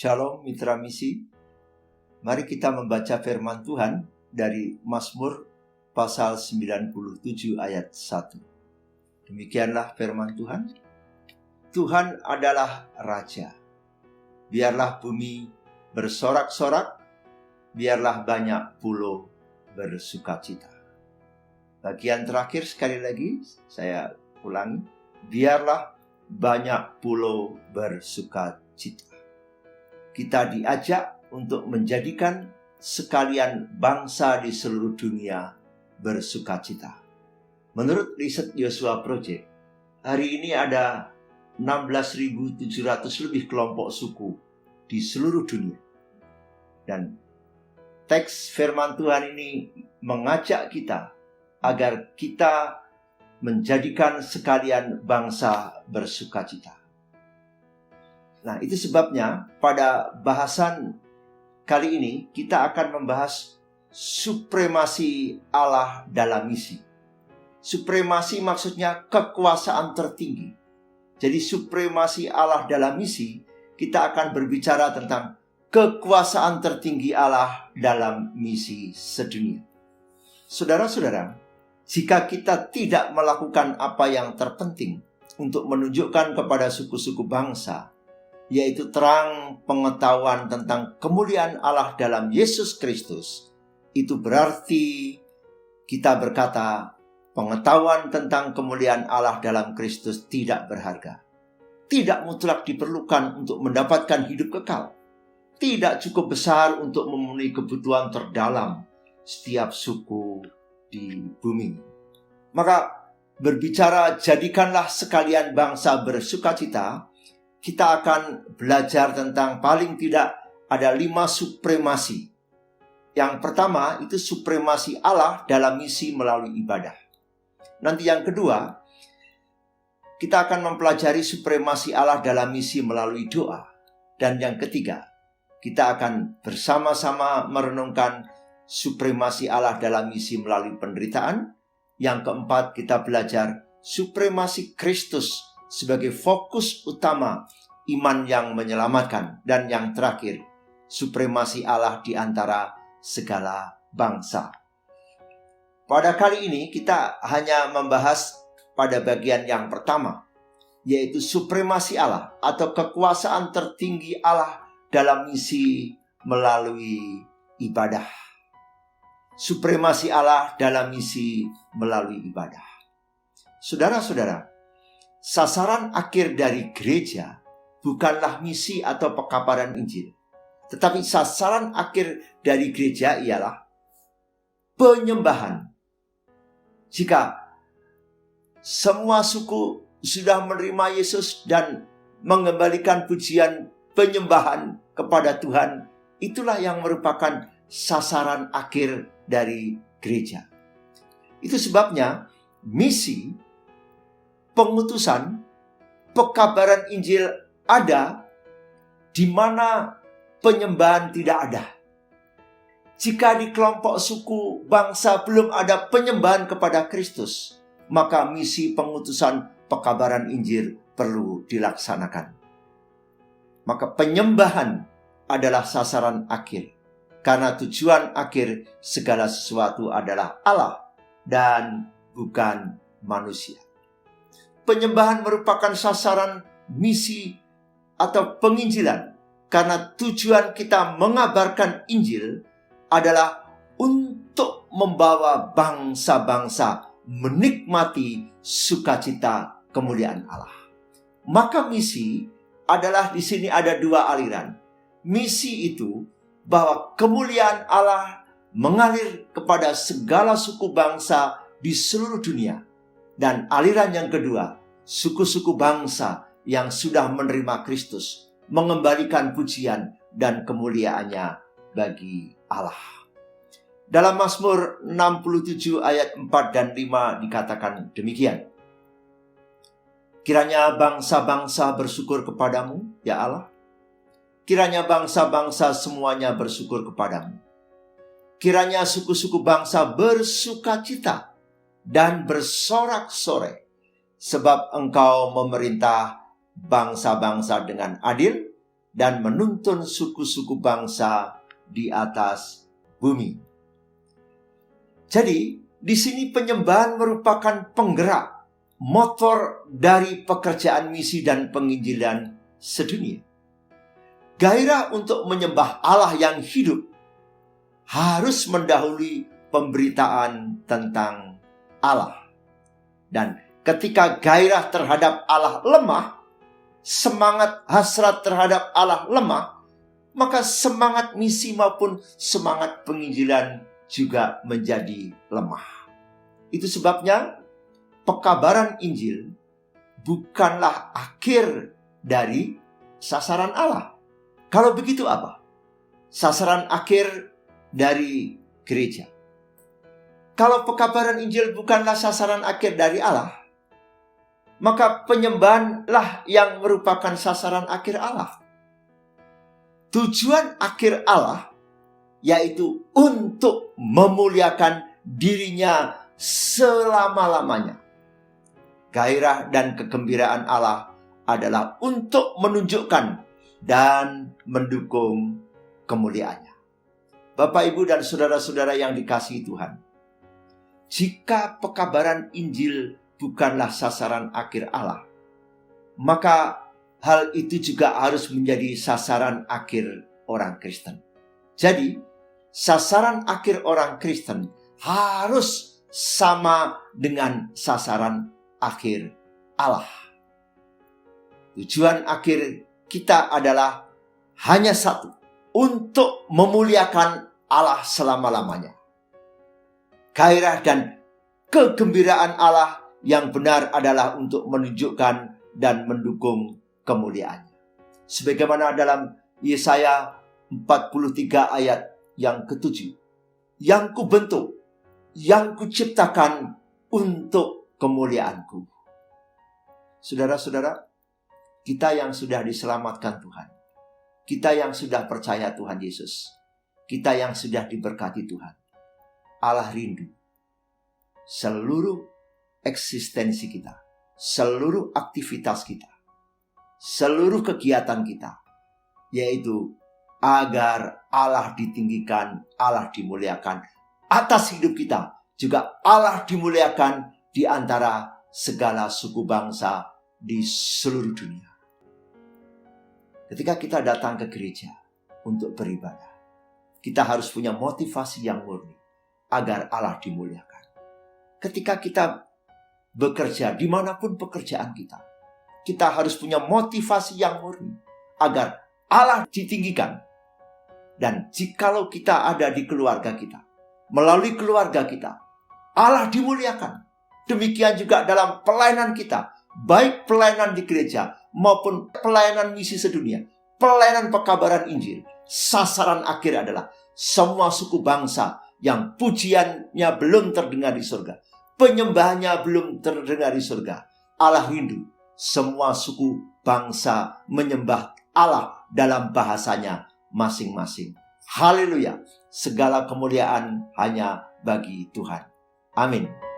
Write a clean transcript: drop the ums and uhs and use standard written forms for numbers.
Shalom mitra misi. Mari kita membaca firman Tuhan dari Mazmur pasal 97 ayat 1. Demikianlah firman Tuhan. Tuhan adalah Raja. Biarlah bumi bersorak-sorak, biarlah banyak pulau bersukacita. Bagian terakhir sekali lagi saya ulangi. Biarlah banyak pulau bersukacita. Kita diajak untuk menjadikan sekalian bangsa di seluruh dunia bersukacita. Menurut riset Joshua Project, hari ini ada 16.700 lebih kelompok suku di seluruh dunia. Dan teks firman Tuhan ini mengajak kita agar kita menjadikan sekalian bangsa bersukacita. Nah, itu sebabnya pada bahasan kali ini kita akan membahas supremasi Allah dalam misi. Supremasi maksudnya kekuasaan tertinggi. Jadi supremasi Allah dalam misi, kita akan berbicara tentang kekuasaan tertinggi Allah dalam misi sedunia. Saudara-saudara, jika kita tidak melakukan apa yang terpenting untuk menunjukkan kepada suku-suku bangsa, yaitu terang pengetahuan tentang kemuliaan Allah dalam Yesus Kristus, itu berarti kita berkata pengetahuan tentang kemuliaan Allah dalam Kristus tidak berharga. Tidak mutlak diperlukan untuk mendapatkan hidup kekal. Tidak cukup besar untuk memenuhi kebutuhan terdalam setiap suku di bumi. Maka berbicara jadikanlah sekalian bangsa bersukacita, kita akan belajar tentang paling tidak ada 5 supremasi. Yang pertama itu supremasi Allah dalam misi melalui ibadah. Nanti yang kedua, kita akan mempelajari supremasi Allah dalam misi melalui doa. Dan yang ketiga, kita akan bersama-sama merenungkan supremasi Allah dalam misi melalui penderitaan. Yang keempat, kita belajar supremasi Kristus sebagai fokus utama iman yang menyelamatkan. Dan yang terakhir, supremasi Allah di antara segala bangsa. Pada kali ini kita hanya membahas pada bagian yang pertama, yaitu supremasi Allah atau kekuasaan tertinggi Allah dalam misi melalui ibadah. Supremasi Allah dalam misi melalui ibadah. Saudara-saudara, sasaran akhir dari gereja bukanlah misi atau pekabaran Injil. Tetapi sasaran akhir dari gereja ialah penyembahan. Jika semua suku sudah menerima Yesus dan mengembalikan pujian penyembahan kepada Tuhan, itulah yang merupakan sasaran akhir dari gereja. Itu sebabnya misi, pengutusan, pekabaran Injil ada di mana penyembahan tidak ada. Jika di kelompok suku bangsa belum ada penyembahan kepada Kristus, maka misi pengutusan pekabaran Injil perlu dilaksanakan. Maka penyembahan adalah sasaran akhir, karena tujuan akhir segala sesuatu adalah Allah dan bukan manusia. Penyembahan merupakan sasaran misi atau penginjilan, karena tujuan kita mengabarkan Injil adalah untuk membawa bangsa-bangsa menikmati sukacita kemuliaan Allah. Maka misi adalah di sini ada 2 aliran. Misi itu bahwa kemuliaan Allah mengalir kepada segala suku bangsa di seluruh dunia. Dan aliran yang kedua, suku-suku bangsa yang sudah menerima Kristus mengembalikan pujian dan kemuliaannya bagi Allah. Dalam Mazmur 67 ayat 4 dan 5 dikatakan demikian. Kiranya bangsa-bangsa bersyukur kepadamu, ya Allah. Kiranya bangsa-bangsa semuanya bersyukur kepadamu. Kiranya suku-suku bangsa bersukacita dan bersorak-sorai, sebab engkau memerintah bangsa-bangsa dengan adil dan menuntun suku-suku bangsa di atas bumi. Jadi, di sini penyembahan merupakan penggerak, motor dari pekerjaan misi dan penginjilan sedunia. Gairah untuk menyembah Allah yang hidup harus mendahului pemberitaan tentang Allah. Dan ketika gairah terhadap Allah lemah, semangat hasrat terhadap Allah lemah, maka semangat misi maupun semangat penginjilan juga menjadi lemah. Itu sebabnya pekabaran Injil bukanlah akhir dari sasaran Allah. Kalau begitu apa? Sasaran akhir dari gereja. Kalau pekabaran Injil bukanlah sasaran akhir dari Allah, maka penyembahanlah yang merupakan sasaran akhir Allah. Tujuan akhir Allah yaitu untuk memuliakan dirinya selama-lamanya. Gairah dan kegembiraan Allah adalah untuk menunjukkan dan mendukung kemuliaannya. Bapak, Ibu, dan saudara-saudara yang dikasihi Tuhan, jika pekabaran Injil bukanlah sasaran akhir Allah, maka hal itu juga harus menjadi sasaran akhir orang Kristen. Jadi, sasaran akhir orang Kristen harus sama dengan sasaran akhir Allah. Tujuan akhir kita adalah hanya satu, untuk memuliakan Allah selama-lamanya. Gairah dan kegembiraan Allah yang benar adalah untuk menunjukkan dan mendukung kemuliaannya. Sebagaimana dalam Yesaya 43 ayat yang ke-7. Yang kubentuk, yang kuciptakan untuk kemuliaanku. Saudara-saudara, kita yang sudah diselamatkan Tuhan, kita yang sudah percaya Tuhan Yesus, kita yang sudah diberkati Tuhan, Allah rindu seluruh eksistensi kita, seluruh aktivitas kita, seluruh kegiatan kita, yaitu agar Allah ditinggikan, Allah dimuliakan atas hidup kita, juga Allah dimuliakan di antara segala suku bangsa di seluruh dunia. Ketika kita datang ke gereja untuk beribadah, kita harus punya motivasi yang murni agar Allah dimuliakan. Ketika kita bekerja, dimanapun pekerjaan kita, kita harus punya motivasi yang murni agar Allah ditinggikan. Dan jikalau kita ada di keluarga kita, melalui keluarga kita, Allah dimuliakan. Demikian juga dalam pelayanan kita, baik pelayanan di gereja maupun pelayanan misi sedunia, pelayanan pekabaran Injil. Sasaran akhir adalah semua suku bangsa yang pujiannya belum terdengar di surga, penyembahannya belum terdengar di surga. Allah rindu semua suku bangsa menyembah Allah dalam bahasanya masing-masing. Haleluya. Segala kemuliaan hanya bagi Tuhan. Amin.